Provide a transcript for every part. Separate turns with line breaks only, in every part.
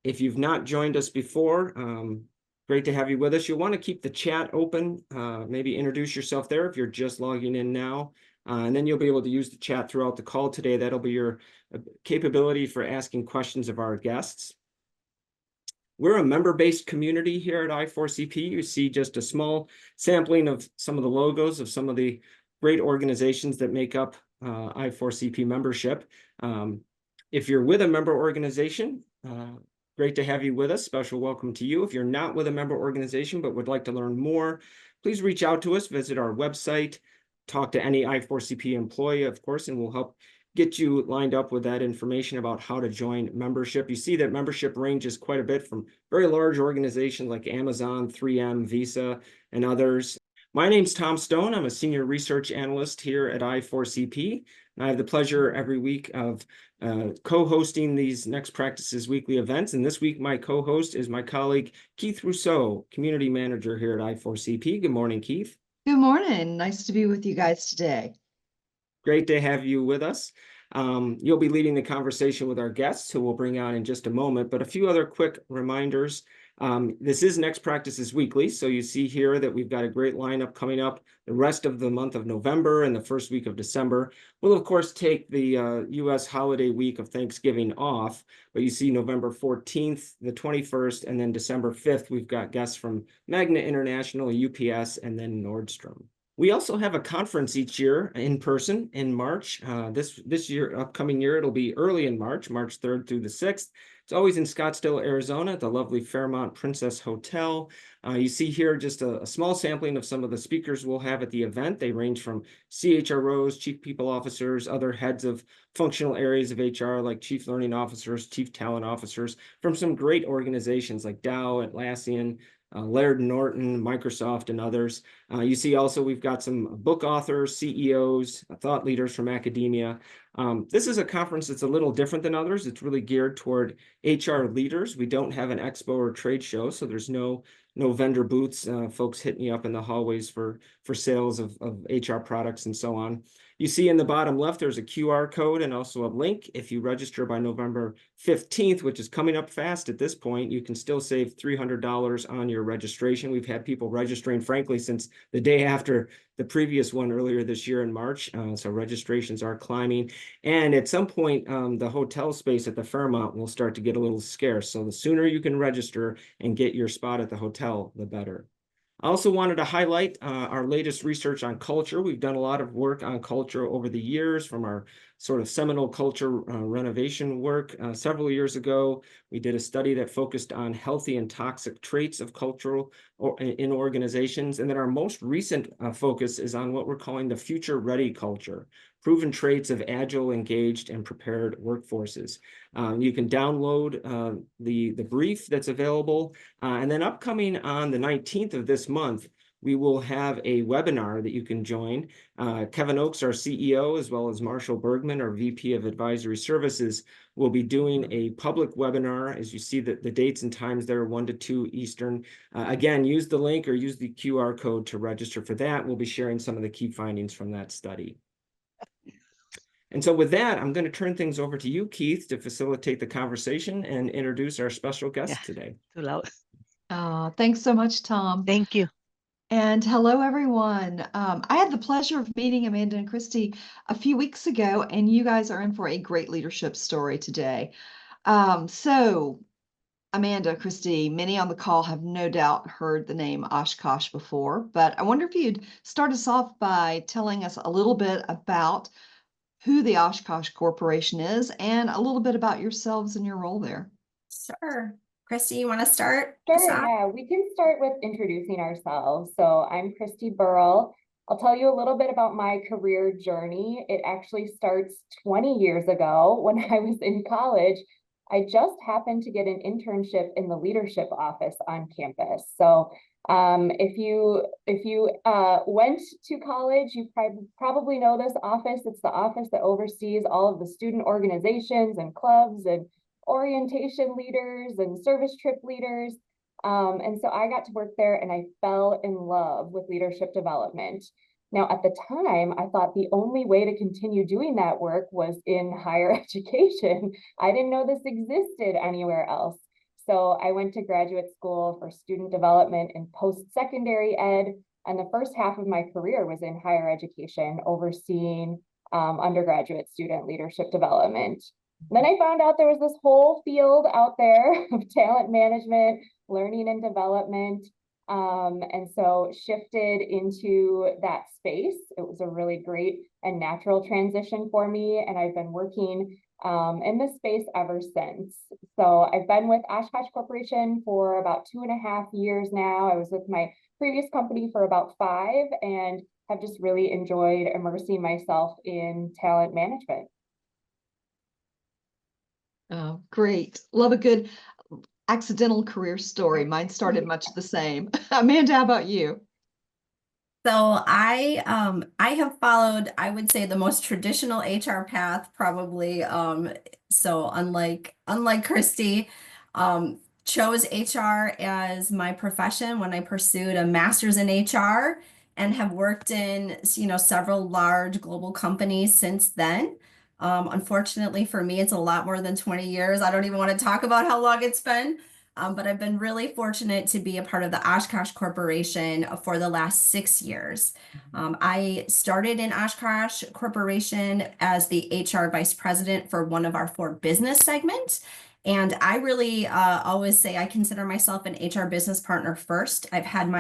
If you've not joined us before, great to have you with us. You'll want to keep the chat open, maybe introduce yourself there if you're just logging in now, and then you'll be able to use the chat throughout the call today. That'll be your capability for asking questions of our guests. We're a member-based community here at I4CP. You see just a small sampling of some of the logos of some of the great organizations that make up I4CP membership. If you're with a member organization, great to have you with us. Special welcome to you. If you're not with a member organization but would like to learn more, please reach out to us, visit our website, talk to any I4CP employee, of course, and we'll help get you lined up with that information about how to join membership. You see that membership ranges quite a bit from very large organizations like Amazon, 3M, Visa, and others. My name's Tom Stone. I'm a senior research analyst here at I4CP, and I have the pleasure every week of co-hosting these Next Practices weekly events. And this week, my co-host is my colleague, Keith Resseau, community manager here at I4CP. Good morning, Keith.
Good morning. Nice to be with you guys today.
Great to have you with us. You'll be leading the conversation with our guests, who we'll bring on in just a moment, but a few other quick reminders. This is Next Practices Weekly, so you see here that we've got a great lineup coming up the rest of the month of November and the first week of December. We'll, of course, take the U.S. holiday week of Thanksgiving off, but you see November 14th, the 21st, and then December 5th, we've got guests from Magna International, UPS, and then Nordstrom. We also have a conference each year in person in March. This year, upcoming year, it'll be early in March, March 3rd through the 6th. It's always in Scottsdale, Arizona, at the lovely Fairmont Princess Hotel. You see here just a small sampling of some of the speakers we'll have at the event. They range from CHROs, chief people officers, other heads of functional areas of HR like chief learning officers, chief talent officers, from some great organizations like Dow, Atlassian, Laird Norton, Microsoft, and others. You see also we've got some book authors, CEOs, thought leaders from academia. This is a conference that's a little different than others. It's really geared toward HR leaders. We don't have an expo or trade show, so there's no vendor booths, folks hitting you up in the hallways for sales of HR products and so on. You see in the bottom left, there's a QR code and also a link. If you register by November 15th, which is coming up fast at this point, you can still save $300 on your registration. We've had people registering, frankly, since the day after the previous one earlier this year in March. So registrations are climbing. And at some point, the hotel space at the Fairmont will start to get a little scarce. So the sooner you can register and get your spot at the hotel, the better. I also wanted to highlight our latest research on culture. We've done a lot of work on culture over the years, from our sort of seminal culture renovation work. Several years ago, we did a study that focused on healthy and toxic traits of cultural in organizations. And then our most recent focus is on what we're calling the future-ready culture, proven traits of agile, engaged, and prepared workforces. You can download the brief that's available. And then upcoming on the 19th of this month, we will have a webinar that you can join. Kevin Oakes, our CEO, as well as Marshall Bergman, our VP of Advisory Services, will be doing a public webinar. As you see the dates and times there, 1 to 2 Eastern. Again, use the link or use the QR code to register for that. We'll be sharing some of the key findings from that study. And so with that, I'm going to turn things over to you, Keith, to facilitate the conversation and introduce our special guest today.
Too loud.
Thanks so much, Tom.
Thank you.
And hello, everyone. I had the pleasure of meeting Amanda and Cristi a few weeks ago, and you guys are in for a great leadership story today. So Amanda, Cristi, many on the call have no doubt heard the name Oshkosh before, but I wonder if you'd start us off by telling us a little bit about who the Oshkosh Corporation is and a little bit about yourselves and your role there.
Sure. Cristi, you want to start?
Sure, yeah, we can start with introducing ourselves. So I'm Cristi Burrill. I'll tell you a little bit about my career journey. It actually starts 20 years ago when I was in college. I just happened to get an internship in the leadership office on campus. So if you went to college, you probably know this office. It's the office that oversees all of the student organizations and clubs and orientation leaders and service trip leaders. And so I got to work there and I fell in love with leadership development. Now, at the time, I thought the only way to continue doing that work was in higher education. I didn't know this existed anywhere else. So I went to graduate school for student development and post-secondary ed. And the first half of my career was in higher education, overseeing undergraduate student leadership development. Then I found out there was this whole field out there of talent management, learning and development. And so shifted into that space. It was a really great and natural transition for me. And I've been working in this space ever since. So I've been with Oshkosh Corporation for about 2.5 years now. I was with my previous company for about 5 and have just really enjoyed immersing myself in talent management.
Oh, great. Love a good accidental career story. Mine started much the same. Amanda, how about you?
So I have followed, I would say, the most traditional HR path, probably. So unlike Cristi, chose HR as my profession when I pursued a master's in HR and have worked in, several large global companies since then. Unfortunately for me, it's a lot more than 20 years. I don't even want to talk about how long it's been. But I've been really fortunate to be a part of the Oshkosh Corporation for the last 6 years. I started in Oshkosh Corporation as the HR vice president for one of our 4 business segments. And I really always say I consider myself an HR business partner first. I've had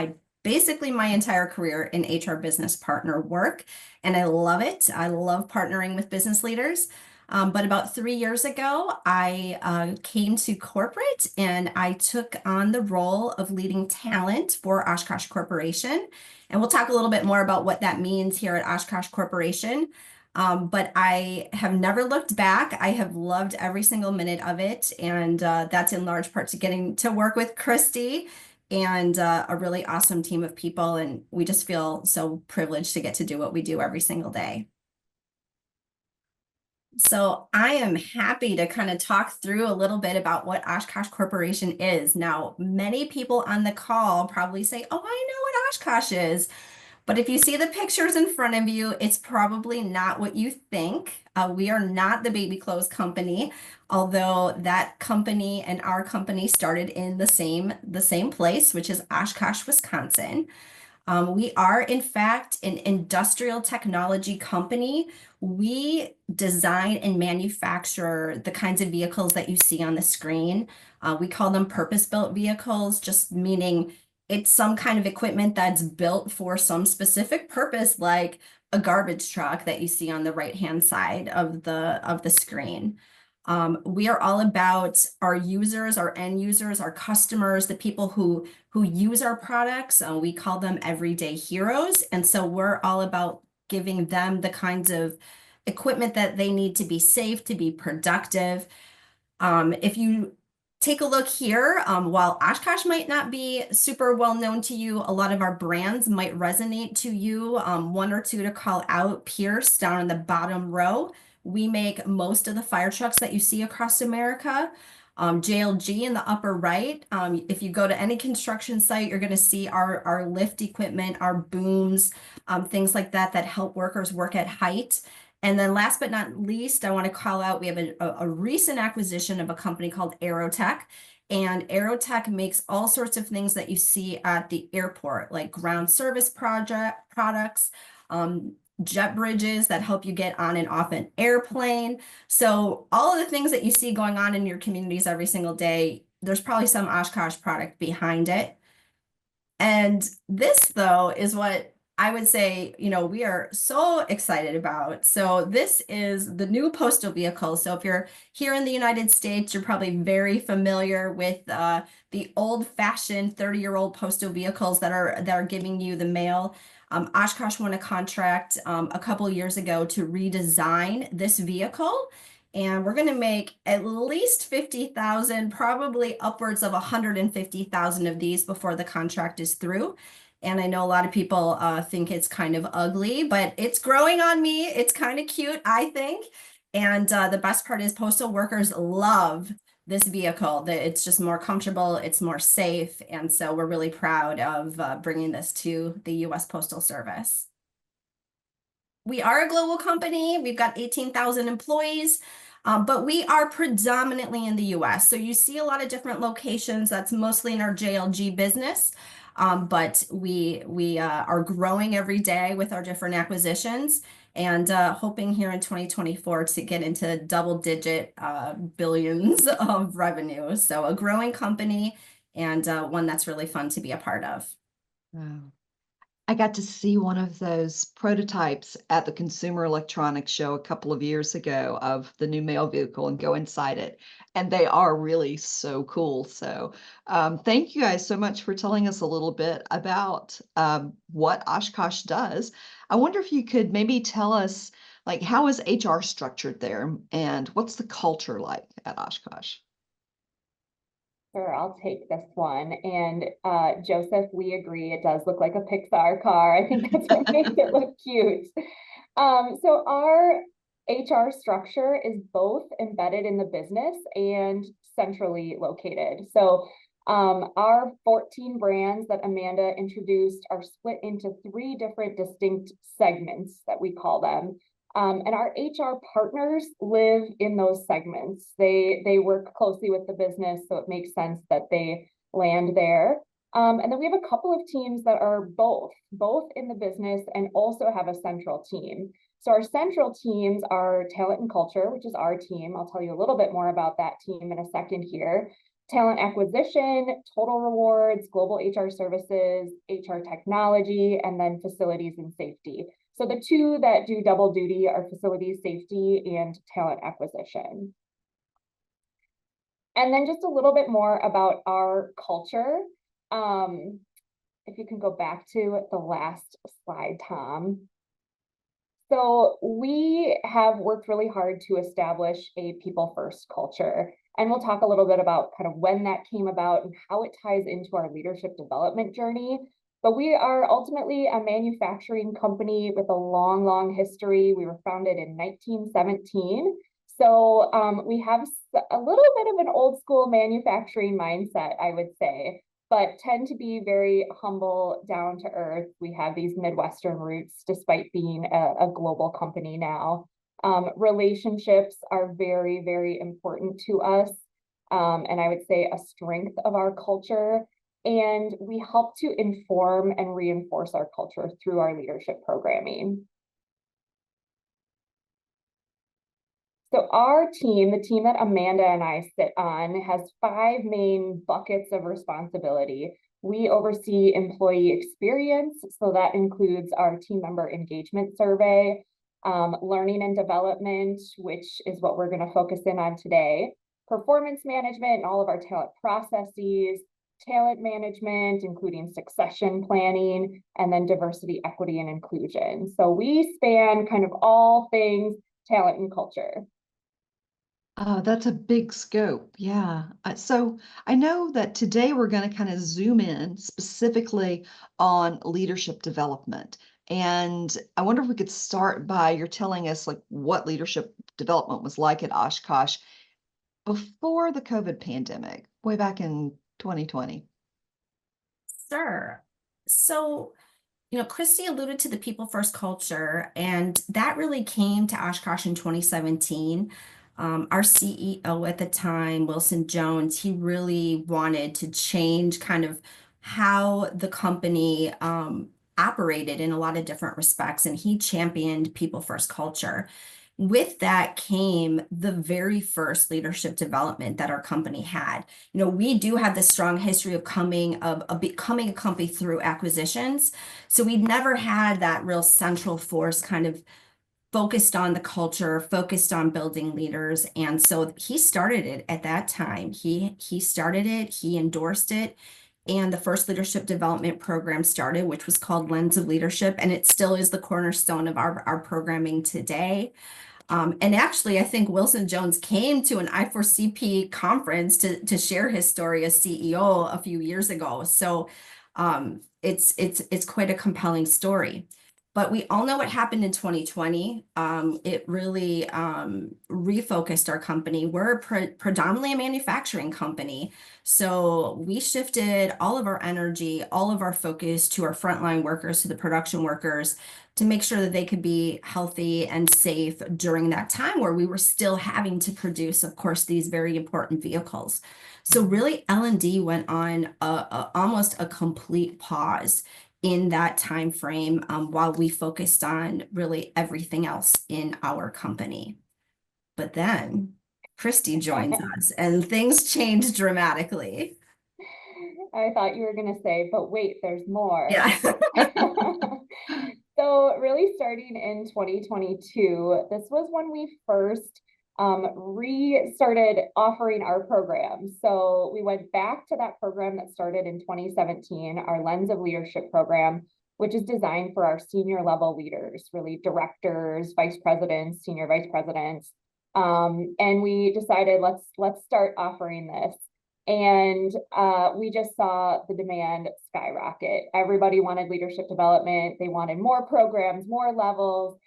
basically my entire career in HR business partner work, and I love it. I love partnering with business leaders. But about 3 years ago, I came to corporate and I took on the role of leading talent for Oshkosh Corporation. And we'll talk a little bit more about what that means here at Oshkosh Corporation. But I have never looked back. I have loved every single minute of it. And that's in large part to getting to work with Cristi and a really awesome team of people. And we just feel so privileged to get to do what we do every single day. So I am happy to kind of talk through a little bit about what Oshkosh Corporation is. Now, many people on the call probably say, oh, I know what Oshkosh is. But if you see the pictures in front of you, it's probably not what you think. We are not the baby clothes company, although that company and our company started in the same place, which is Oshkosh, Wisconsin. We are, in fact, an industrial technology company. We design and manufacture the kinds of vehicles that you see on the screen. We call them purpose-built vehicles, just meaning it's some kind of equipment that's built for some specific purpose, like a garbage truck that you see on the right-hand side of the screen. We are all about our users, our end users, our customers, the people who use our products. We call them everyday heroes. And so we're all about giving them the kinds of equipment that they need to be safe, to be productive. If you take a look here, while Oshkosh might not be super well known to you, a lot of our brands might resonate to you. 1 or 2 to call out: Pierce down in the bottom row. We make most of the fire trucks that you see across America. JLG in the upper right. If you go to any construction site, you're going to see our lift equipment, our booms, things like that help workers work at height. And then last but not least, I want to call out, we have a recent acquisition of a company called Aerotech. And Aerotech makes all sorts of things that you see at the airport, like ground service products, jet bridges that help you get on and off an airplane. So all of the things that you see going on in your communities every single day, there's probably some Oshkosh product behind it. And this, though, is what I would say, we are so excited about. So this is the new postal vehicle. So if you're here in the United States, you're probably very familiar with the old-fashioned 30-year-old postal vehicles that are giving you the mail. Oshkosh won a contract a couple years ago to redesign this vehicle. And we're going to make at least 50,000, probably upwards of 150,000 of these before the contract is through. And I know a lot of people think it's kind of ugly, but it's growing on me. It's kind of cute, I think. And the best part is postal workers love this vehicle. It's just more comfortable, it's more safe. And so we're really proud of bringing this to the U.S. Postal Service. We are a global company. We've got 18,000 employees. But we are predominantly in the US. So you see a lot of different locations. That's mostly in our JLG business. But we are growing every day with our different acquisitions, and hoping here in 2024 to get into double-digit billions of revenue. So a growing company, and one that's really fun to be a part of.
Wow. I got to see one of those prototypes at the Consumer Electronics Show a couple of years ago of the new mail vehicle and go inside it. And they are really so cool. So thank you guys so much for telling us a little bit about what Oshkosh does. I wonder if you could maybe tell us, like, how is HR structured there and what's the culture like at Oshkosh?
Sure, I'll take this one. And Joseph, we agree, it does look like a Pixar car. I think that's what makes it look cute. So our HR structure is both embedded in the business and centrally located. So our 14 brands that Amanda introduced are split into 3 different distinct segments that we call them. And our HR partners live in those segments. They work closely with the business, so it makes sense that they land there. And then we have a couple of teams that are both in the business and also have a central team. So our central teams are talent and culture, which is our team. I'll tell you a little bit more about that team in a second here. Talent acquisition, total rewards, global HR services, HR technology, and then facilities and safety. So the 2 that do double duty are facilities safety and talent acquisition. And then just a little bit more about our culture. If you can go back to the last slide, Tom. So we have worked really hard to establish a people first culture. And we'll talk a little bit about kind of when that came about and how it ties into our leadership development journey. But we are ultimately a manufacturing company with a long, long history. We were founded in 1917. So we have a little bit of an old school manufacturing mindset, I would say, but tend to be very humble, down to earth. We have these Midwestern roots, despite being a global company now. Relationships are very, very important to us. And I would say a strength of our culture. And we help to inform and reinforce our culture through our leadership programming. So our team, the team that Amanda and I sit on, has 5 main buckets of responsibility. We oversee employee experience, so that includes our team member engagement survey, learning and development, which is what we're going to focus in on today, performance management and all of our talent processes, talent management, including succession planning, and then diversity, equity, and inclusion. So we span kind of all things talent and culture.
That's a big scope. Yeah. So I know that today we're going to kind of zoom in specifically on leadership development. And I wonder if we could start by you're telling us like what leadership development was like at Oshkosh before the COVID pandemic, way back in 2020.
Sure. So, Cristi alluded to the people first culture, and that really came to Oshkosh in 2017. Our CEO at the time, Wilson Jones, he really wanted to change kind of how the company operated in a lot of different respects, and he championed people first culture. With that came the very first leadership development that our company had. We do have this strong history of becoming a company through acquisitions. So we never had that real central force kind of focused on the culture, focused on building leaders. And so he started it at that time. He started it, he endorsed it. And the first leadership development program started, which was called Lens of Leadership. And it still is the cornerstone of our programming today. And actually, I think Wilson Jones came to an I4CP conference to share his story as CEO a few years ago. So it's quite a compelling story. But we all know what happened in 2020. It really refocused our company. We're predominantly a manufacturing company. So we shifted all of our energy, all of our focus to our frontline workers, to the production workers, to make sure that they could be healthy and safe during that time where we were still having to produce, of course, these very important vehicles. So really L&D went on almost a complete pause in that time frame while we focused on really everything else in our company. But then Cristi joins us and things changed dramatically.
I thought you were going to say, but wait, there's more.
Yeah.
So really starting in 2022, this was when we first restarted offering our program. So we went back to that program that started in 2017, our Lens of Leadership program, which is designed for our senior level leaders, really directors, vice presidents, senior vice presidents. And we decided let's start offering this. And we just saw the demand skyrocket. Everybody wanted leadership development. They wanted more programs, more levels.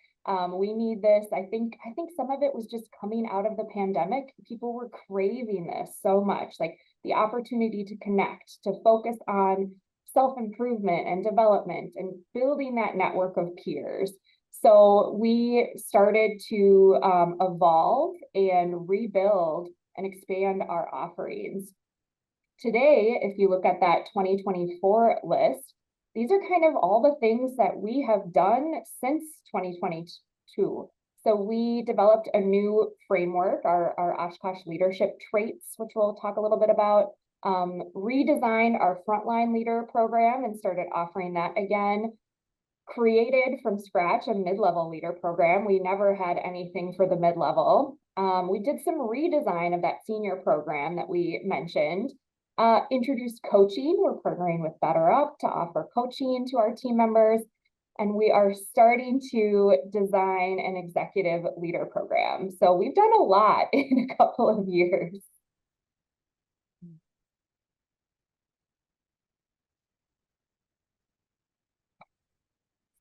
We need this. I think some of it was just coming out of the pandemic. People were craving this so much, like the opportunity to connect, to focus on self-improvement and development and building that network of peers. So we started to evolve and rebuild and expand our offerings. Today, if you look at that 2024 list, these are kind of all the things that we have done since 2022. So we developed a new framework, our Oshkosh leadership traits, which we'll talk a little bit about, redesigned our frontline leader program and started offering that again, created from scratch a mid-level leader program. We never had anything for the mid-level. We did some redesign of that senior program that we mentioned. Introduced coaching. We're partnering with BetterUp to offer coaching to our team members. And we are starting to design an executive leader program. So we've done a lot in a couple of years.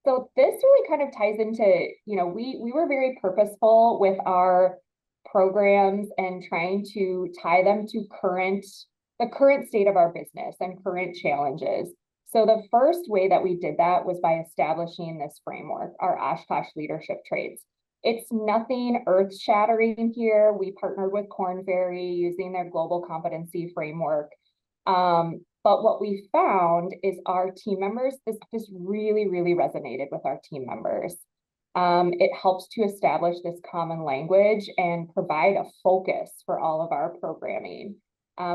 So this really kind of ties into, we were very purposeful with our programs and trying to tie them to the current state of our business and current challenges. So the first way that we did that was by establishing this framework, our Oshkosh leadership traits. It's nothing earth-shattering here. We partnered with Korn Ferry using their global competency framework. But what we found is our team members, this really, really resonated with our team members. It helps to establish this common language and provide a focus for all of our programming.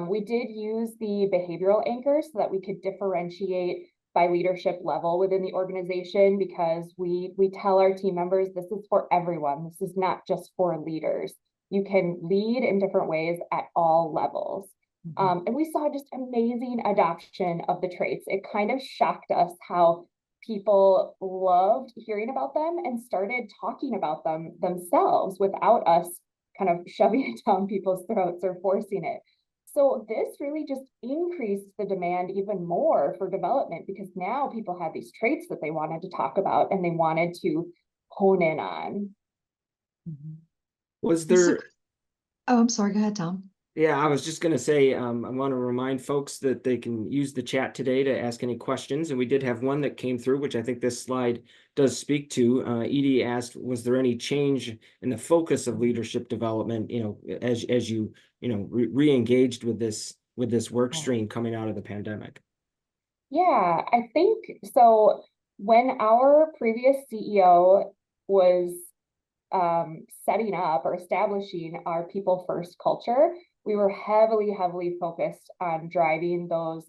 We did use the behavioral anchors so that we could differentiate by leadership level within the organization, because we tell our team members this is for everyone. This is not just for leaders. You can lead in different ways at all levels. And we saw just amazing adoption of the traits. It kind of shocked us how people loved hearing about them and started talking about them themselves without us kind of shoving it down people's throats or forcing it. So this really just increased the demand even more for development, because now people had these traits that they wanted to talk about and they wanted to hone in on.
Was there?
Oh, I'm sorry. Go ahead, Tom.
Yeah, I was just going to say, I want to remind folks that they can use the chat today to ask any questions. And we did have one that came through, which I think this slide does speak to. Edie asked, was there any change in the focus of leadership development, as you, re-engaged with this work stream coming out of the pandemic?
Yeah, I think so. When our previous CEO was setting up or establishing our people first culture, we were heavily focused on driving those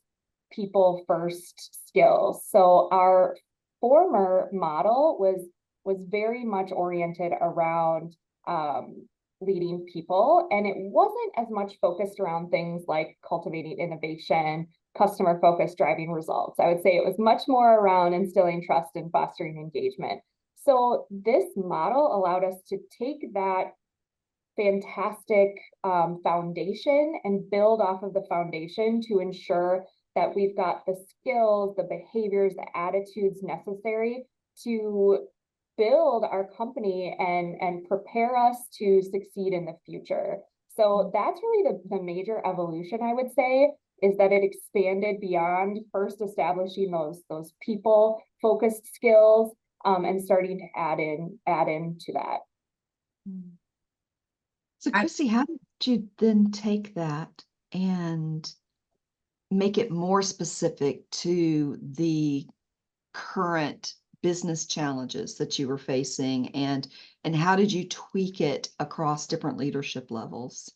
people first skills. So our former model was very much oriented around leading people, and it wasn't as much focused around things like cultivating innovation, customer focused, driving results. I would say it was much more around instilling trust and fostering engagement. So this model allowed us to take that fantastic foundation and build off of the foundation to ensure that we've got the skills, the behaviors, the attitudes necessary to build our company and prepare us to succeed in the future. So that's really the major evolution, I would say, is that it expanded beyond first establishing those people focused skills, and starting to add into that.
So Cristi, how did you then take that and make it more specific to the current business challenges that you were facing, and how did you tweak it across different leadership levels?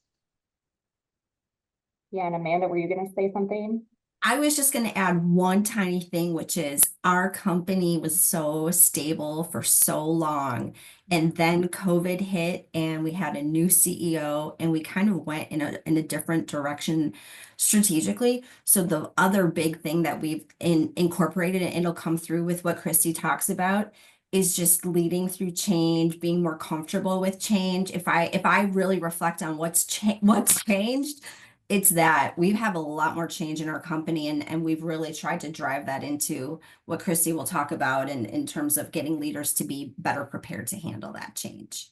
Yeah, and Amanda, were you going to say something?
I was just going to add one tiny thing, which is our company was so stable for so long. And then COVID hit and we had a new CEO and we kind of went in a different direction strategically. So the other big thing that we've incorporated, and it'll come through with what Cristi talks about, is just leading through change, being more comfortable with change. If I really reflect on what's changed, it's that we have a lot more change in our company, and we've really tried to drive that into what Cristi will talk about in terms of getting leaders to be better prepared to handle that change.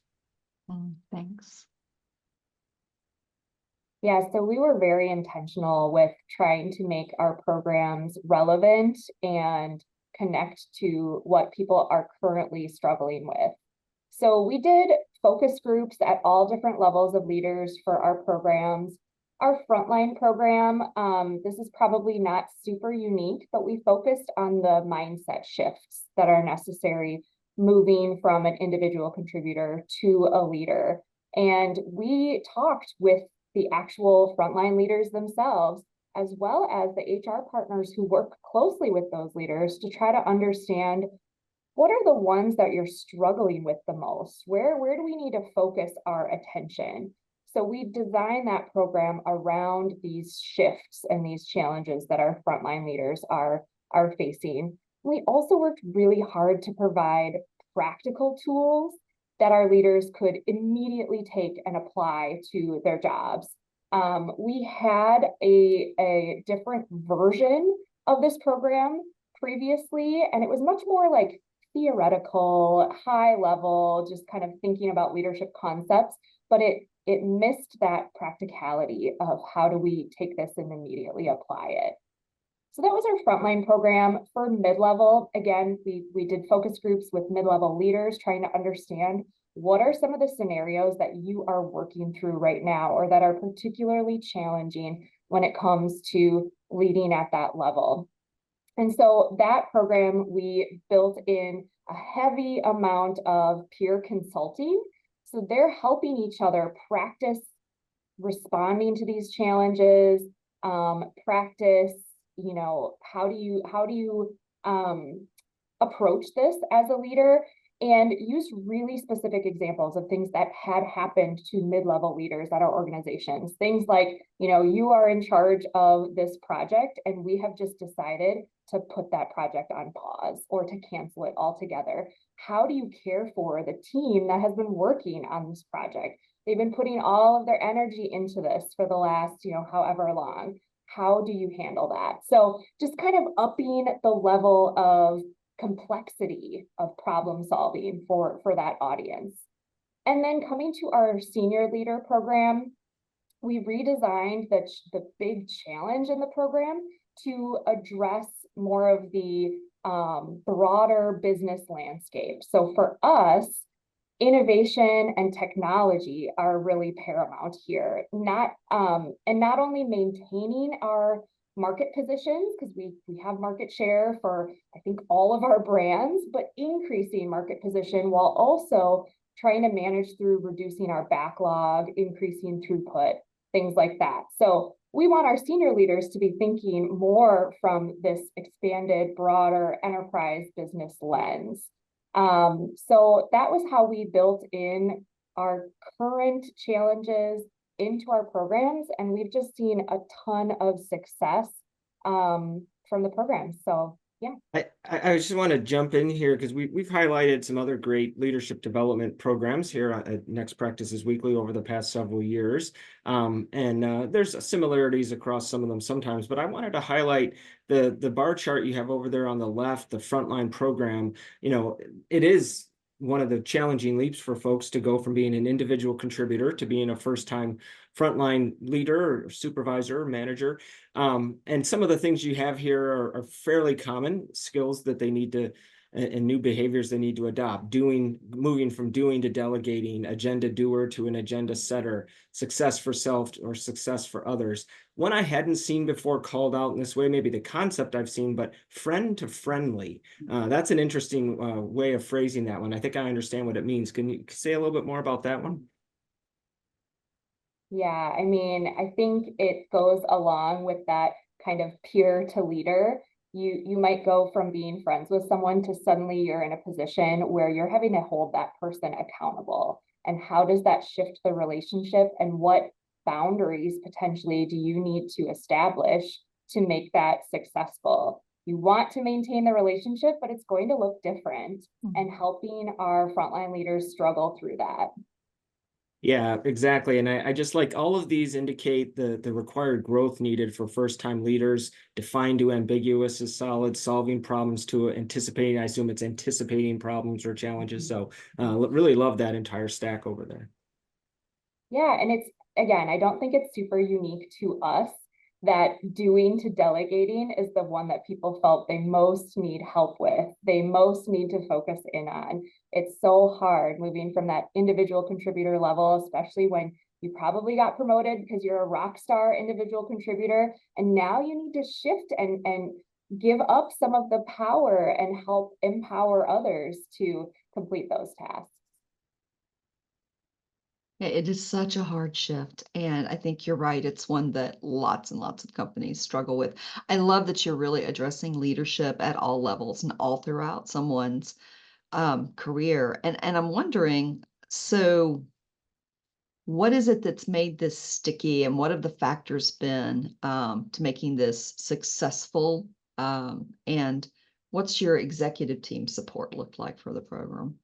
Thanks.
Yeah, so we were very intentional with trying to make our programs relevant and connect to what people are currently struggling with. So we did focus groups at all different levels of leaders for our programs. Our frontline program, this is probably not super unique, but we focused on the mindset shifts that are necessary moving from an individual contributor to a leader. And we talked with the actual frontline leaders themselves, as well as the HR partners who work closely with those leaders, to try to understand what are the ones that you're struggling with the most? Where do we need to focus our attention? So we designed that program around these shifts and these challenges that our frontline leaders are facing. We also worked really hard to provide practical tools that our leaders could immediately take and apply to their jobs. We had a different version of this program previously, and it was much more like theoretical, high level, just kind of thinking about leadership concepts, but it missed that practicality of how do we take this and immediately apply it. So that was our frontline program. For mid-level, again, we did focus groups with mid-level leaders, trying to understand what are some of the scenarios that you are working through right now, or that are particularly challenging when it comes to leading at that level. And so that program, we built in a heavy amount of peer consulting. So they're helping each other practice responding to these challenges, practice, how do you approach this as a leader, and use really specific examples of things that had happened to mid-level leaders at our organizations. Things like, you are in charge of this project and we have just decided to put that project on pause or to cancel it altogether. How do you care for the team that has been working on this project? They've been putting all of their energy into this for the last, however long. How do you handle that? So just kind of upping the level of complexity of problem solving for that audience. And then coming to our senior leader program, we redesigned the big challenge in the program to address more of the broader business landscape. So for us, innovation and technology are really paramount here. Not only maintaining our market positions, because we have market share for, I think, all of our brands, but increasing market position while also trying to manage through reducing our backlog, increasing throughput, things like that. So we want our senior leaders to be thinking more from this expanded, broader enterprise business lens. So that was how we built in our current challenges into our programs, and we've just seen a ton of success from the program. So
I just want to jump in here because we've highlighted some other great leadership development programs here at Next Practices Weekly over the past several years. There's similarities across some of them sometimes, but I wanted to highlight the bar chart you have over there on the left, the frontline program. You know, it is one of the challenging leaps for folks to go from being an individual contributor to being a first-time frontline leader or supervisor or manager. And some of the things you have here are fairly common skills that they need to, and new behaviors they need to adopt. Moving from doing to delegating, agenda doer to an agenda setter, success for self or success for others. One I hadn't seen before called out in this way, maybe the concept I've seen, but friend to friendly. That's an interesting way of phrasing that one. I think I understand what it means. Can you say a little bit more about that one?
Yeah, I mean, I think it goes along with that kind of peer to leader. You might go from being friends with someone to suddenly you're in a position where you're having to hold that person accountable. And how does that shift the relationship, and what boundaries potentially do you need to establish to make that successful? You want to maintain the relationship, but it's going to look different, and helping our frontline leaders struggle through that.
Yeah, exactly. And I just like all of these indicate the required growth needed for first-time leaders. Defined to ambiguous is solid, solving problems to anticipating. I assume it's anticipating problems or challenges. So really love that entire stack over there.
Yeah, and it's, again, I don't think it's super unique to us that doing to delegating is the one that people felt they most need help with, they most need to focus in on. It's so hard moving from that individual contributor level, especially when you probably got promoted because you're a rock star individual contributor, and now you need to shift and give up some of the power and help empower others to complete those tasks.
It is such a hard shift, and I think you're right. It's one that lots and lots of companies struggle with. I love that you're really addressing leadership at all levels and all throughout someone's career. And I'm wondering, so what is it that's made this sticky, and what have the factors been to making this successful? And what's your executive team support look like for the program?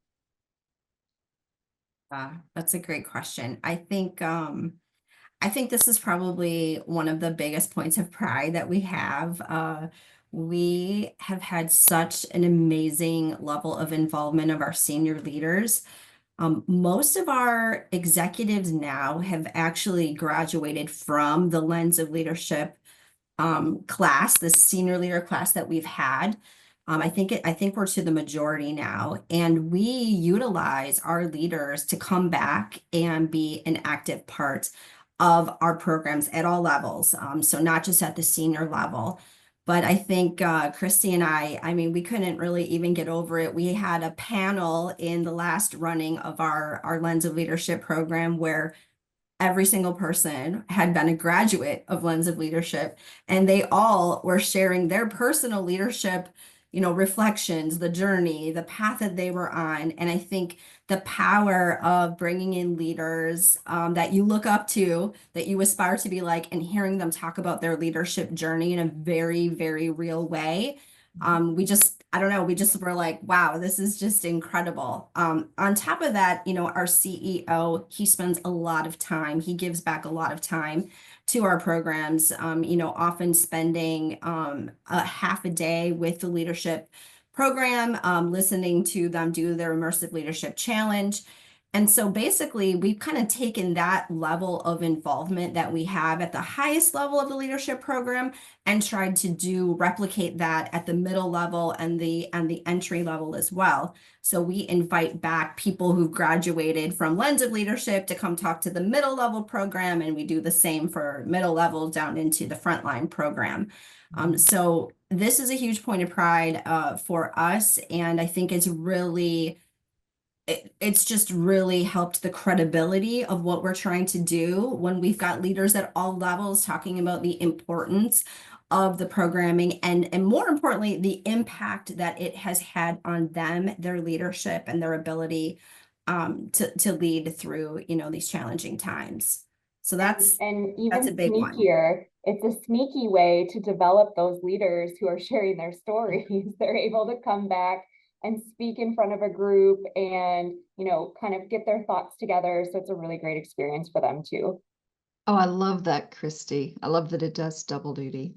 That's a great question. I think this is probably one of the biggest points of pride that we have. We have had such an amazing level of involvement of our senior leaders. Most of our executives now have actually graduated from the Lens of Leadership class, the senior leader class that we've had. I think we're to the majority now, and we utilize our leaders to come back and be an active part of our programs at all levels. So not just at the senior level, but I think Cristi and I mean, we couldn't really even get over it. We had a panel in the last running of our Lens of Leadership program where every single person had been a graduate of Lens of Leadership, and they all were sharing their personal leadership, reflections, the journey, the path that they were on. And I think the power of bringing in leaders that you look up to, that you aspire to be like, and hearing them talk about their leadership journey in a very, very real way. I don't know, we just were like, wow, this is just incredible. On top of that, our CEO, he spends a lot of time, he gives back a lot of time to our programs, often spending a half a day with the leadership program, listening to them do their immersive leadership challenge. And so basically, we've kind of taken that level of involvement that we have at the highest level of the leadership program and tried to replicate that at the middle level and the entry level as well. So we invite back people who've graduated from Lens of Leadership to come talk to the middle level program, and we do the same for middle level down into the frontline program. So this is a huge point of pride for us, and I think it's just really helped the credibility of what we're trying to do when we've got leaders at all levels talking about the importance of the programming and more importantly, the impact that it has had on them, their leadership, and their ability to lead through, these challenging times. So that's
and even
a big one.
sneakier, it's a sneaky way to develop those leaders who are sharing their stories. They're able to come back and speak in front of a group and, kind of get their thoughts together. So it's a really great experience for them too.
Oh, I love that, Cristi. I love that it does double duty.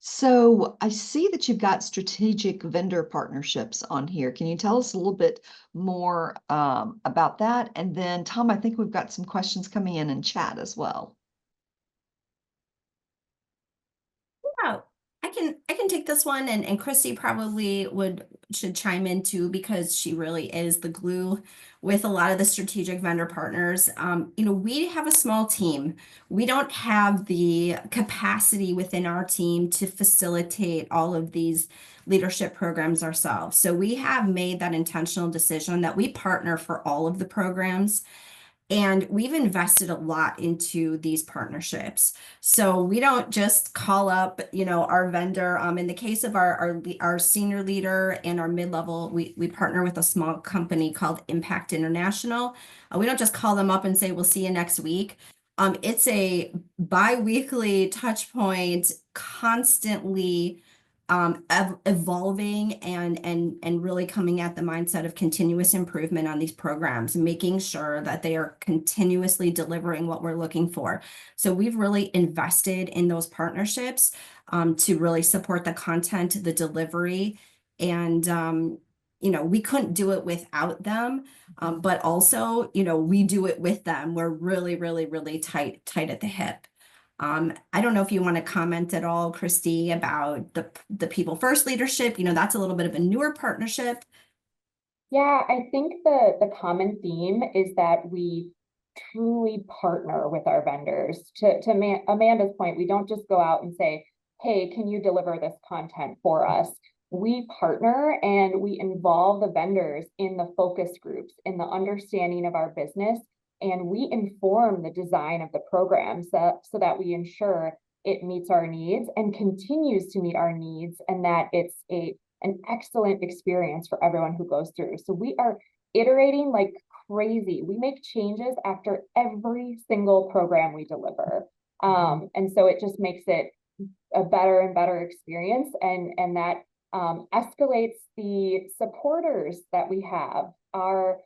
So I see that you've got strategic vendor partnerships on here. Can you tell us a little bit more about that? And then, Tom, I think we've got some questions coming in chat as well.
Yeah, I can take this one, and Cristi probably should chime in too, because she really is the glue with a lot of the strategic vendor partners. We have a small team. We don't have the capacity within our team to facilitate all of these leadership programs ourselves. So we have made that intentional decision that we partner for all of the programs. And we've invested a lot into these partnerships. So we don't just call up, our vendor. In the case of our senior leader and our mid-level, we partner with a small company called Impact International. We don't just call them up and say, we'll see you next week. It's a bi-weekly touch point, constantly evolving and really coming at the mindset of continuous improvement on these programs and making sure that they are continuously delivering what we're looking for. So we've really invested in those partnerships to really support the content, the delivery, and we couldn't do it without them, but also, we do it with them. We're really, really, really tight at the hip. I don't know if you want to comment at all, Cristi, about the People First leadership. That's a little bit of a newer partnership.
Yeah, I think the common theme is that we truly partner with our vendors. To Amanda's point, we don't just go out and say, hey, can you deliver this content for us? We partner and we involve the vendors in the focus groups, in the understanding of our business, and we inform the design of the program so that we ensure it meets our needs and continues to meet our needs, and that it's an excellent experience for everyone who goes through. So we are iterating like crazy. We make changes after every single program we deliver. And so it just makes it a better and better experience. And that escalates the supporters that we have, our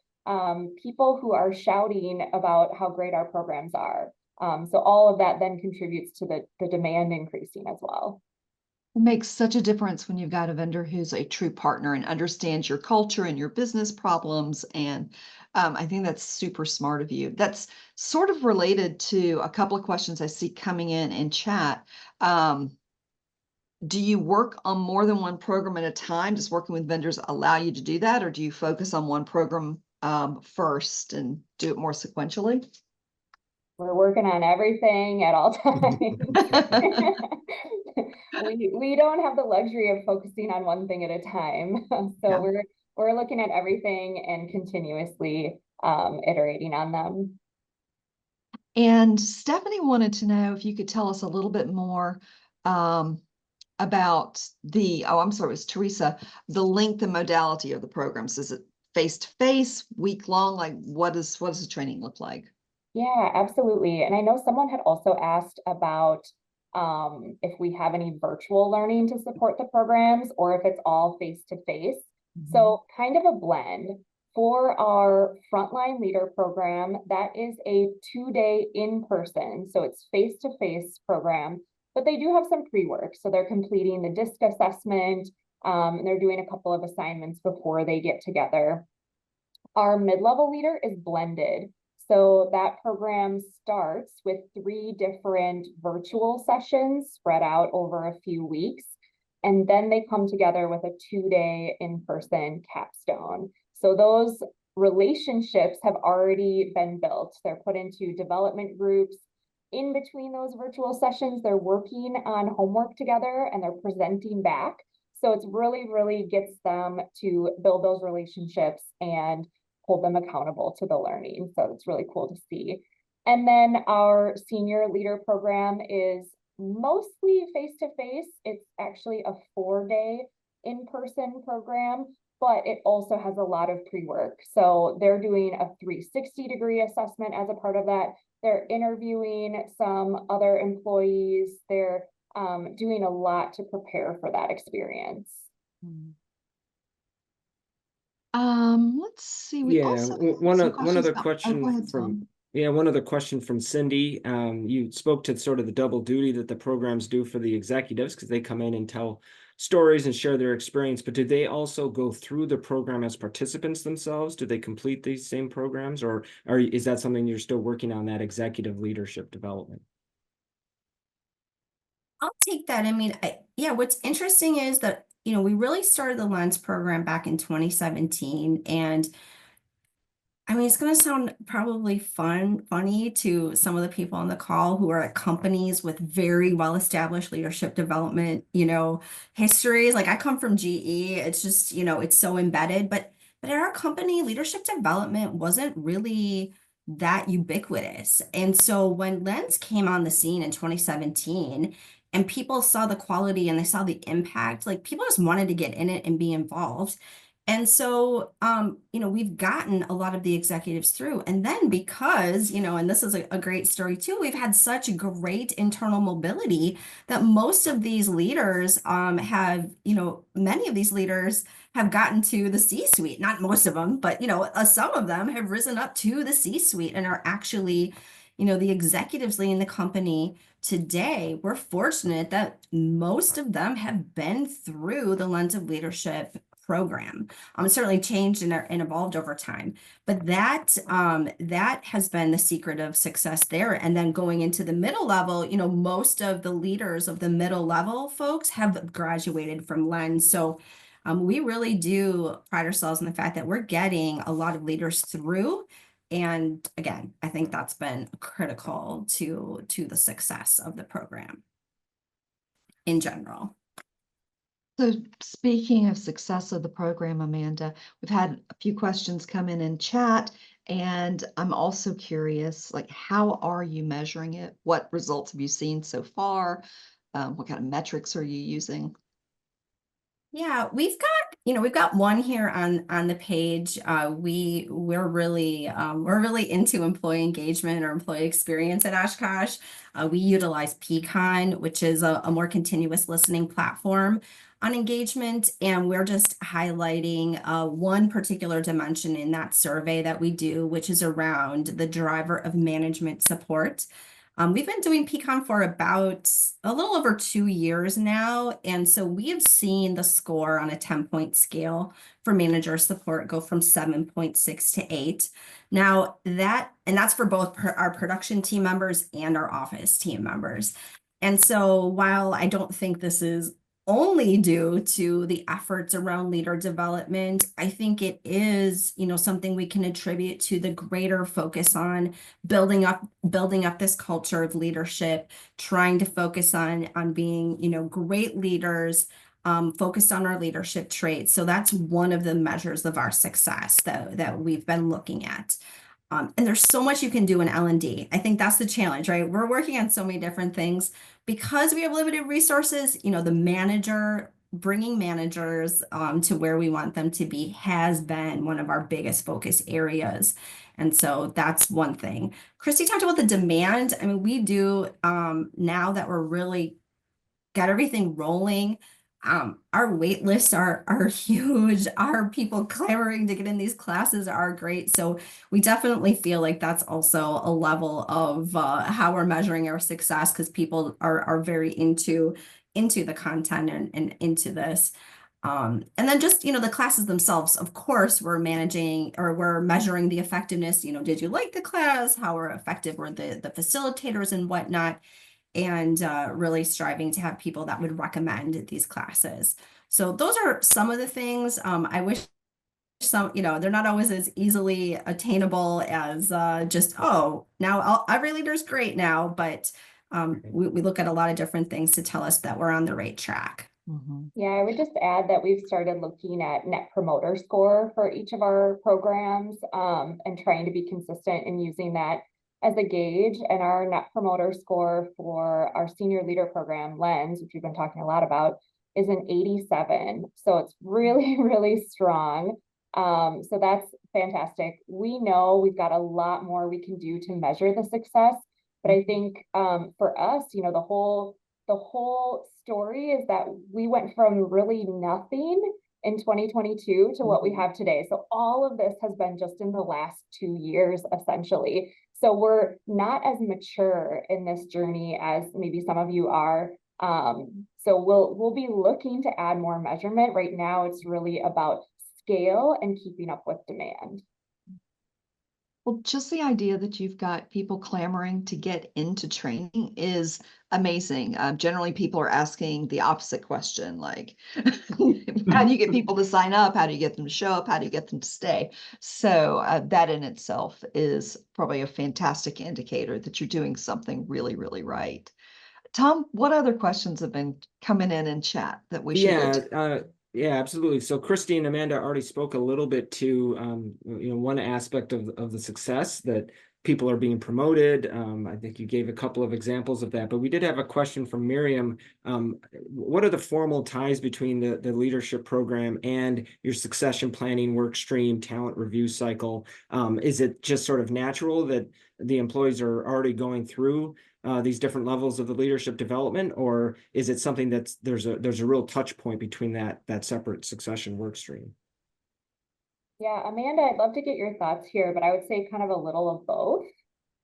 people who are shouting about how great our programs are. So all of that then contributes to the demand increasing as well.
It makes such a difference when you've got a vendor who's a true partner and understands your culture and your business problems. And I think that's super smart of you. That's sort of related to a couple of questions I see coming in chat. Do you work on more than one program at a time? Does working with vendors allow you to do that? Or do you focus on one program first and do it more sequentially?
We're working on everything at all times. we don't have the luxury of focusing on one thing at a time. So yeah. We're looking at everything and continuously iterating on them.
And Stephanie wanted to know if you could tell us a little bit more about it was Teresa, the length and modality of the programs. Is it face-to-face, week-long? Like what does the training look like?
Yeah, absolutely. And I know someone had also asked about if we have any virtual learning to support the programs or if it's all face-to-face. Mm-hmm. So kind of a blend. For our frontline leader program, that is a 2-day in-person. So it's face-to-face program, but they do have some pre-work. So they're completing the DISC assessment, and they're doing a couple of assignments before they get together. Our mid-level leader is blended. So that program starts with 3 different virtual sessions spread out over a few weeks. And then they come together with a 2-day in-person capstone. So those relationships have already been built. They're put into development groups. In between those virtual sessions, they're working on homework together and they're presenting back. So it's really gets them to build those relationships and hold them accountable to the learning. So it's really cool to see. And then our senior leader program is mostly face-to-face. It's actually a 4-day in-person program, but it also has a lot of pre-work. So they're doing a 360-degree assessment as a part of that. they're interviewing some other employees. They're doing a lot to prepare for that experience.
Let's see. We
Yeah,
also had
one
some
one
questions
other
about, oh, go
question
ahead,
from
Tom.
one other question from Cindy. You spoke to sort of the double duty that the programs do for the executives because they come in and tell stories and share their experience, but do they also go through the program as participants themselves? Do they complete these same programs, or is that something you're still working on, that executive leadership development?
I'll take that. I mean, yeah, what's interesting is that, we really started the Lens program back in 2017. And I mean, it's going to sound probably funny to some of the people on the call who are at companies with very well-established leadership development, histories. Like I come from GE. It's just, it's so embedded, but at our company, leadership development wasn't really that ubiquitous. And so when Lens came on the scene in 2017 and people saw the quality and they saw the impact, like people just wanted to get in it and be involved. And so, we've gotten a lot of the executives through. And then because, and this is a great story too, we've had such great internal mobility that most of these leaders have, many of these leaders have gotten to the C-suite. Not most of them, but, some of them have risen up to the C-suite and are actually, the executives leading the company today. We're fortunate that most of them have been through the Lens of Leadership program. It's certainly changed and evolved over time, but that has been the secret of success there. And then going into the middle level, most of the leaders of the middle level folks have graduated from Lens. So we really do pride ourselves in the fact that we're getting a lot of leaders through. And again, I think that's been critical to the success of the program in general.
So speaking of success of the program, Amanda, we've had a few questions come in chat, and I'm also curious, like, how are you measuring it? What results have you seen so far? What kind of metrics are you using?
Yeah, we've got one here on the page. We're really into employee engagement or employee experience at Oshkosh. We utilize Pecan, which is a more continuous listening platform on engagement, and we're just highlighting one particular dimension in that survey that we do, which is around the driver of management support. We've been doing Pecan for about a little over 2 years now. And so we have seen the score on a 10-point scale for manager support go from 7.6 to 8. Now that's for both our production team members and our office team members. And so while I don't think this is only due to the efforts around leader development, I think it is, something we can attribute to the greater focus on building up this culture of leadership, trying to focus on being, great leaders, focused on our leadership traits. So that's one of the measures of our success that we've been looking at. And there's so much you can do in L&D. I think that's the challenge, right? We're working on so many different things because we have limited resources. Bringing managers to where we want them to be has been one of our biggest focus areas. And so that's one thing. Cristi talked about the demand. I mean, we do now that we're really got everything rolling. Our wait lists are huge. Our people clamoring to get in these classes are great. So we definitely feel like that's also a level of how we're measuring our success, because people are very into the content and into this. And then just, the classes themselves, of course, we're measuring the effectiveness. Did you like the class? How effective were the facilitators and whatnot? And really striving to have people that would recommend these classes. So those are some of the things. I wish they're not always as easily attainable as just, now every leader's great now, but we look at a lot of different things to tell us that we're on the right track.
Mm-hmm.
Yeah, I would just add that we've started looking at Net Promoter Score for each of our programs and trying to be consistent in using that as a gauge. And our Net Promoter Score for our senior leader program, Lens, which we've been talking a lot about, is an 87. So it's really, really strong. So that's fantastic. We know we've got a lot more we can do to measure the success, but I think for us, you know, the whole story is that we went from really nothing in 2022 to what we have today. So all of this has been just in the last 2 years, essentially. So we're not as mature in this journey as maybe some of you are. So we'll be looking to add more measurement. Right now, it's really about scale and keeping up with demand.
Well, just the idea that you've got people clamoring to get into training is amazing. Generally, people are asking the opposite question, like, how do you get people to sign up? How do you get them to show up? How do you get them to stay? So that in itself is probably a fantastic indicator that you're doing something really, really right. Tom, what other questions have been coming in chat that we should get to?
Yeah, absolutely. So Cristi and Amanda already spoke a little bit to, you know, one aspect of the success that people are being promoted. I think you gave a couple of examples of that, but we did have a question from Miriam. What are the formal ties between the leadership program and your succession planning work stream, talent review cycle? Is it just sort of natural that the employees are already going through these different levels of the leadership development, or is it something that's there's a real touch point between that separate succession work stream?
Yeah, Amanda, I'd love to get your thoughts here, but I would say kind of a little of both.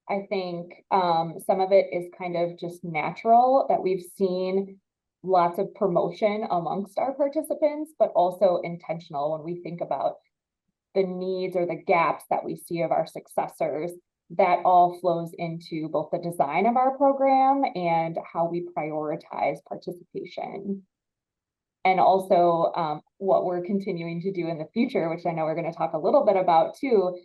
I think some of it is kind of just natural that we've seen lots of promotion amongst our participants, but also intentional when we think about the needs or the gaps that we see of our successors. That all flows into both the design of our program and how we prioritize participation. And also what we're continuing to do in the future, which I know we're going to talk a little bit about too,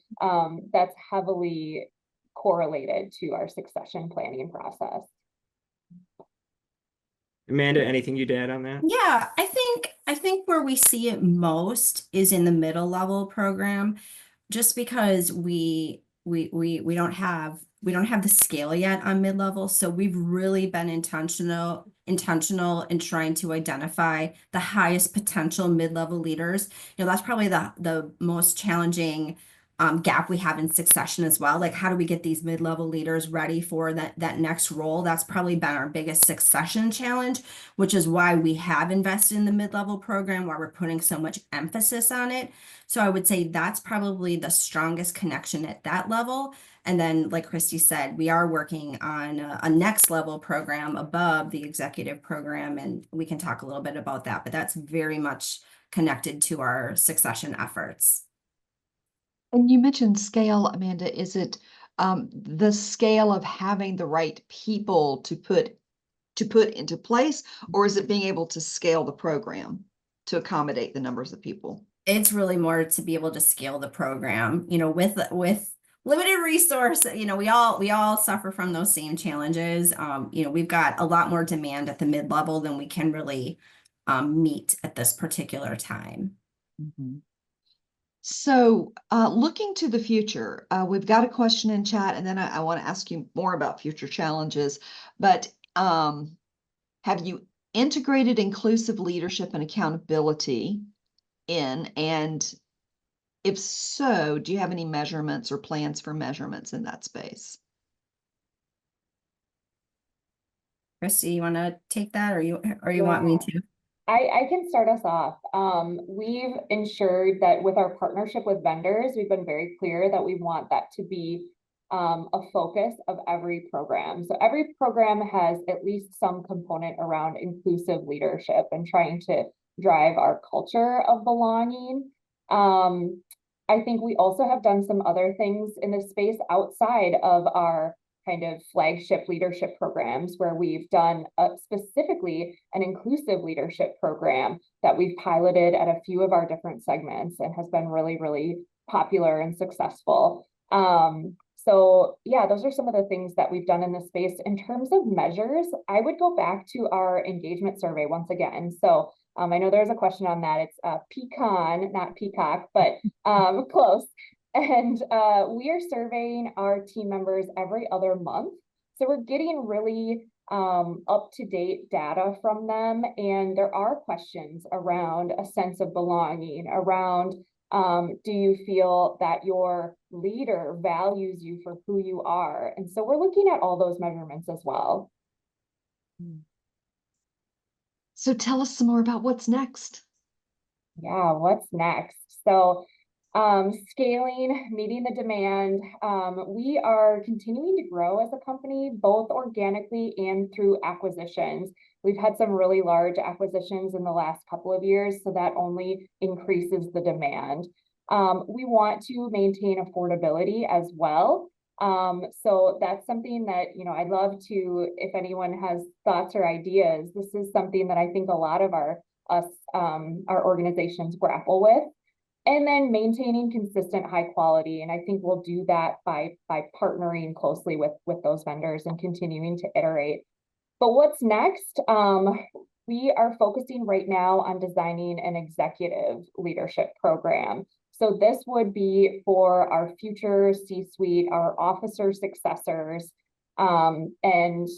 that's heavily correlated to our succession planning process.
Amanda, anything you'd add on that?
Yeah, I think where we see it most is in the middle level program, just because we don't have the scale yet on mid-level. So we've really been intentional in trying to identify the highest potential mid-level leaders. You know, that's probably the most challenging gap we have in succession as well. Like, how do we get these mid-level leaders ready for that next role? That's probably been our biggest succession challenge, which is why we have invested in the mid-level program, why we're putting so much emphasis on it. So I would say that's probably the strongest connection at that level. And then, like Cristi said, we are working on a next level program above the executive program, and we can talk a little bit about that, but that's very much connected to our succession efforts.
And you mentioned scale, Amanda. Is it the scale of having the right people to put into place, or is it being able to scale the program to accommodate the numbers of people?
It's really more to be able to scale the program, you know, with limited resource. You know, we all suffer from those same challenges. You know, we've got a lot more demand at the mid-level than we can really meet at this particular time.
Mm-hmm. So looking to the future, we've got a question in chat, and then I want to ask you more about future challenges. But have you integrated inclusive leadership and accountability in? And if so, do you have any measurements or plans for measurements in that space?
Cristi, you want to take that, or you want me to?
I can start us off. We've ensured that with our partnership with vendors, we've been very clear that we want that to be a focus of every program. So every program has at least some component around inclusive leadership and trying to drive our culture of belonging. I think we also have done some other things in this space outside of our kind of flagship leadership programs, where we've done specifically an inclusive leadership program that we've piloted at a few of our different segments and has been really, really popular and successful. So yeah, those are some of the things that we've done in this space. In terms of measures, I would go back to our engagement survey once again. So I know there's a question on that. It's pecan, not peacock, but close. And we are surveying our team members every other month. So we're getting really up-to-date data from them. And there are questions around a sense of belonging, around Do you feel that your leader values you for who you are? And so we're looking at all those measurements as well.
So tell us some more about what's next.
Yeah, what's next? So scaling, meeting the demand. We are continuing to grow as a company, both organically and through acquisitions. We've had some really large acquisitions in the last couple of years, so that only increases the demand. We want to maintain affordability as well. So that's something that, I'd love to, if anyone has thoughts or ideas, this is something that I think a lot of our organizations grapple with. And then maintaining consistent high quality. And I think we'll do that by partnering closely with those vendors and continuing to iterate. But what's next? We are focusing right now on designing an executive leadership program. So this would be for our future C-suite, our officer successors. And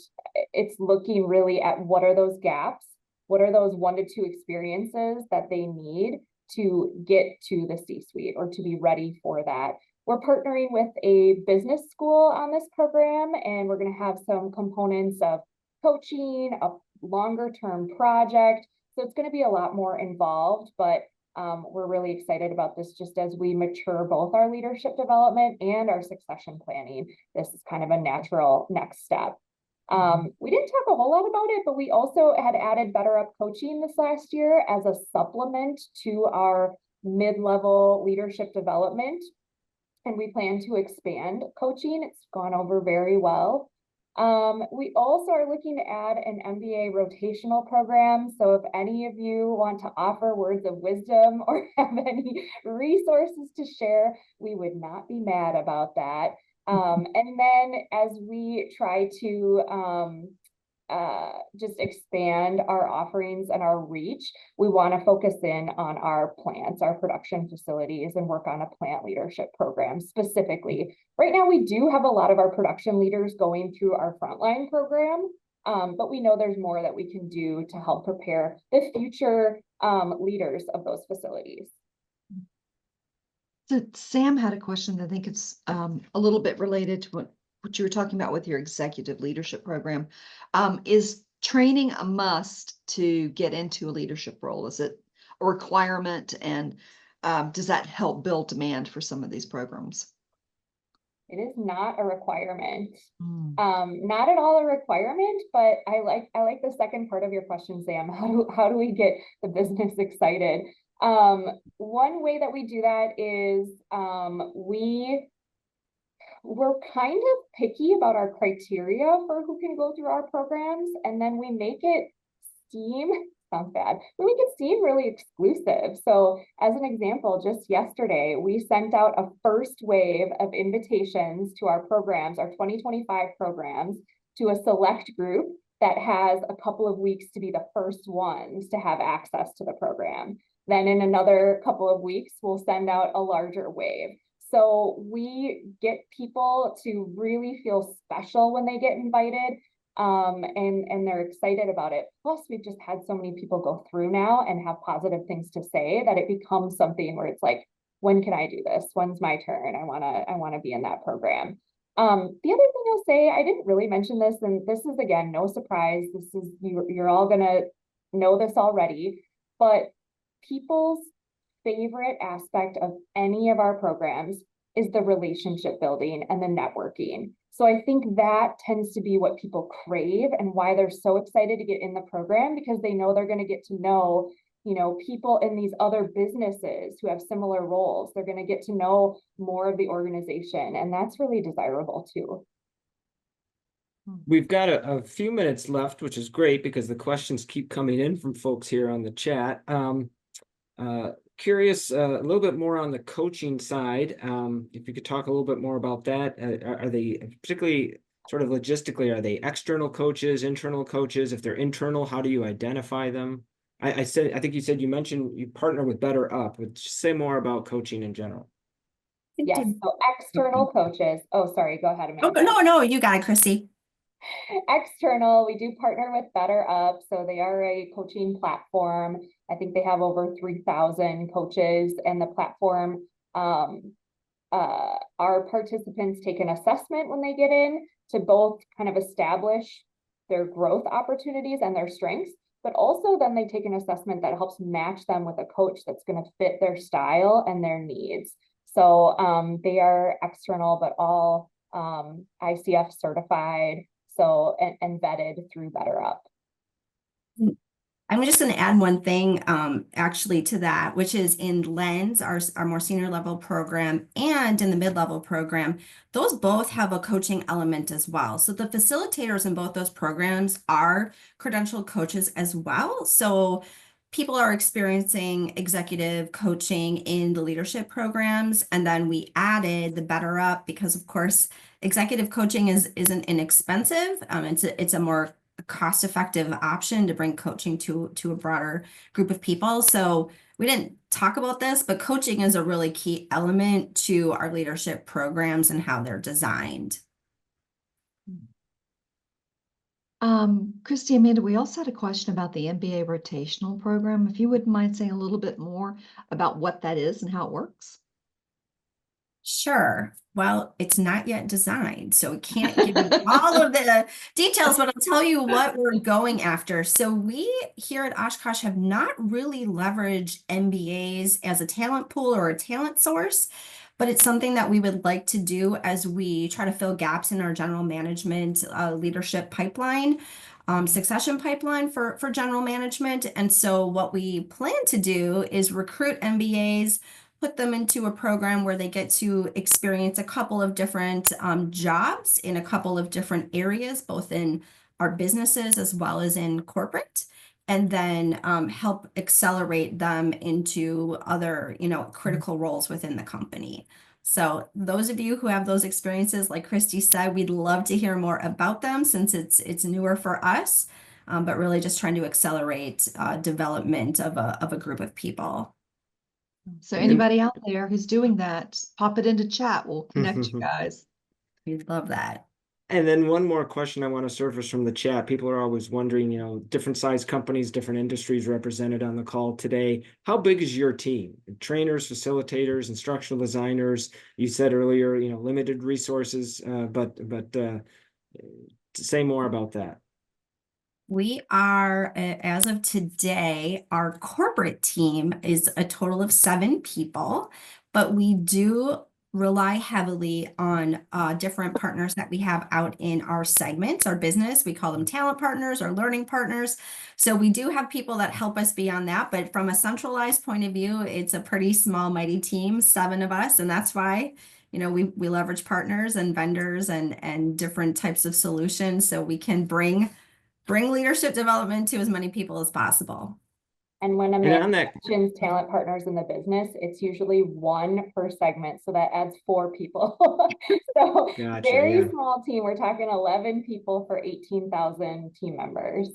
it's looking really at what are those gaps? What are those 1 to 2 experiences that they need to get to the C-suite or to be ready for that? We're partnering with a business school on this program, and we're going to have some components of coaching, a longer term project. So it's going to be a lot more involved, but we're really excited about this just as we mature both our leadership development and our succession planning. This is kind of a natural next step. We didn't talk a whole lot about it, but we also had added Better Up coaching this last year as a supplement to our mid-level leadership development. And we plan to expand coaching. It's gone over very well. We also are looking to add an MBA rotational program. So if any of you want to offer words of wisdom or have any resources to share, we would not be mad about that. And then as we try to just expand our offerings and our reach, we want to focus in on our plants, our production facilities, and work on a plant leadership program specifically. Right now, we do have a lot of our production leaders going through our frontline program, but we know there's more that we can do to help prepare the future leaders of those facilities.
So Sam had a question that I think it's a little bit related to what you were talking about with your executive leadership program. Is training a must to get into a leadership role? Is it a requirement? And does that help build demand for some of these programs?
It is not a requirement. Not at all a requirement, but I like the second part of your question, Sam. How do we get the business excited? One way that we do that is we're kind of picky about our criteria for who can go through our programs, and then we make it seem, sounds bad, we make it seem really exclusive. So as an example, just yesterday, we sent out a first wave of invitations to our programs, our 2025 programs, to a select group that has a couple of weeks to be the first ones to have access to the program. Then in another couple of weeks, we'll send out a larger wave. So we get people to really feel special when they get invited, and they're excited about it. Plus, we've just had so many people go through now and have positive things to say that it becomes something where it's like, when can I do this? When's my turn? I wanna be in that program. The other thing I'll say, I didn't really mention this, and this is again no surprise. This is you're all gonna know this already, but people's favorite aspect of any of our programs is the relationship building and the networking. So I think that tends to be what people crave and why they're so excited to get in the program, because they know they're going to get to know, people in these other businesses who have similar roles. They're going to get to know more of the organization, and that's really desirable too.
We've got a few minutes left, which is great because the questions keep coming in from folks here on the chat. Curious a little bit more on the coaching side. If you could talk a little bit more about that. Are they particularly sort of logistically, are they external coaches, internal coaches? If they're internal, how do you identify them? I think you mentioned you partner with Better Up. Would you say more about coaching in general?
Yes, so external coaches. Oh, sorry, go ahead, Amanda.
Oh, no, you got it, Cristi.
External, we do partner with Better Up. So they are a coaching platform. I think they have over 3,000 coaches, and the platform, our participants take an assessment when they get in to both kind of establish their growth opportunities and their strengths, but also then they take an assessment that helps match them with a coach that's going to fit their style and their needs. So they are external, but all ICF certified, so and vetted through Better Up.
I'm just going to add one thing actually to that, which is in Lens, our more senior level program, and in the mid-level program, those both have a coaching element as well. So the facilitators in both those programs are credentialed coaches as well. So people are experiencing executive coaching in the leadership programs. And then we added the Better Up because, of course, executive coaching isn't inexpensive. It's a more cost-effective option to bring coaching to a broader group of people. So we didn't talk about this, but coaching is a really key element to our leadership programs and how they're designed.
Cristi, Amanda, we also had a question about the MBA rotational program. If you wouldn't mind saying a little bit more about what that is and how it works.
Sure. Well, it's not yet designed, so we can't give you all of the details, but I'll tell you what we're going after. So we here at Oshkosh have not really leveraged MBAs as a talent pool or a talent source, but it's something that we would like to do as we try to fill gaps in our general management leadership pipeline, succession pipeline for general management. And so what we plan to do is recruit MBAs, put them into a program where they get to experience a couple of different jobs in a couple of different areas, both in our businesses as well as in corporate, and then help accelerate them into other, critical roles within the company. So those of you who have those experiences, like Cristi said, we'd love to hear more about them since it's newer for us, but really just trying to accelerate development of a group of people.
So anybody out there who's doing that, pop it into chat. We'll connect you guys.
We'd love that.
And then one more question I want to surface from the chat. People are always wondering, different size companies, different industries represented on the call today. How big is your team? Trainers, facilitators, instructional designers. You said earlier, limited resources, but say more about that.
We are, as of today, our corporate team is a total of 7 people, but we do rely heavily on different partners that we have out in our segments, our business. We call them talent partners or learning partners. So we do have people that help us beyond that, but from a centralized point of view, it's a pretty small, mighty team, 7 of us, and that's why we leverage partners and vendors and different types of solutions so we can bring leadership development to as many people as possible.
And when Amanda mentions talent partners in the business, it's usually 1 per segment. So that adds 4 people. So
Gotcha,
very small team. We're talking 11 people for 18,000 team members.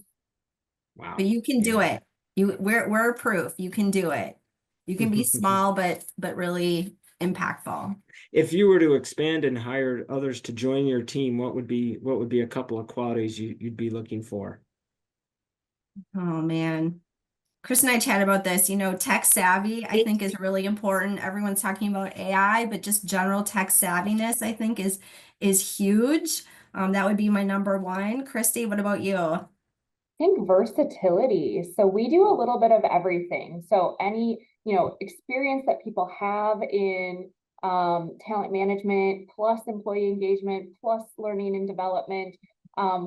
Wow.
But you can do it. We're proof you can do it. You can be small, but really impactful.
If you were to expand and hire others to join your team, what would be a couple of qualities you'd be looking for?
Oh man. Chris and I chat about this, tech savvy, I think is really important. Everyone's talking about AI, but just general tech savviness, I think is huge. That would be my number 1. Cristi, what about you?
I think versatility. So we do a little bit of everything. So any, experience that people have in talent management, plus employee engagement, plus learning and development,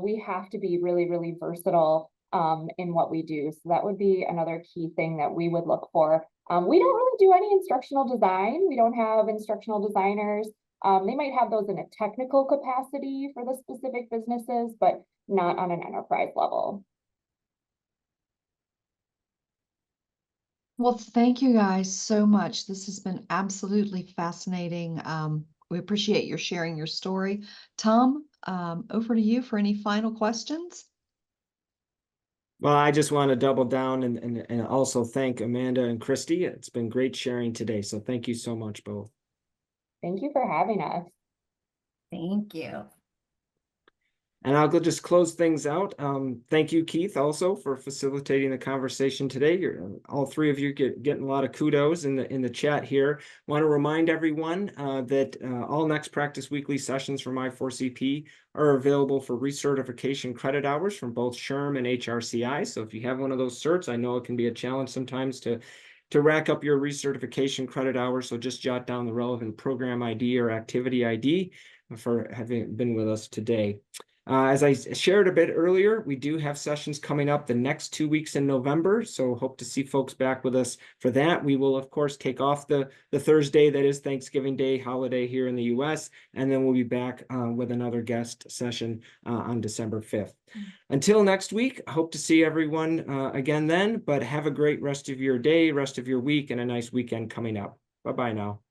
we have to be really, really versatile in what we do. So that would be another key thing that we would look for. We don't really do any instructional design. We don't have instructional designers. They might have those in a technical capacity for the specific businesses, but not on an enterprise level.
Well, thank you guys so much. This has been absolutely fascinating. We appreciate your sharing your story. Tom, over to you for any final questions.
Well, I just want to double down and also thank Amanda and Cristi. It's been great sharing today. So thank you so much, both.
Thank you for having us.
Thank you.
And I'll just close things out. Thank you, Keith, also for facilitating the conversation today. All three of you getting a lot of kudos in the chat here. Want to remind everyone that all Next Practice Weekly sessions from I4CP are available for recertification credit hours from both SHRM and HRCI. So if you have one of those certs, I know it can be a challenge sometimes to rack up your recertification credit hours. So just jot down the relevant program ID or activity ID for having been with us today. As I shared a bit earlier, we do have sessions coming up the next 2 weeks in November, so hope to see folks back with us for that. We will, of course, take off the Thursday that is Thanksgiving Day holiday here in the U.S., and then we'll be back with another guest session on December 5th. Until next week, I hope to see everyone again then, but have a great rest of your day, rest of your week, and a nice weekend coming up. Bye-bye now.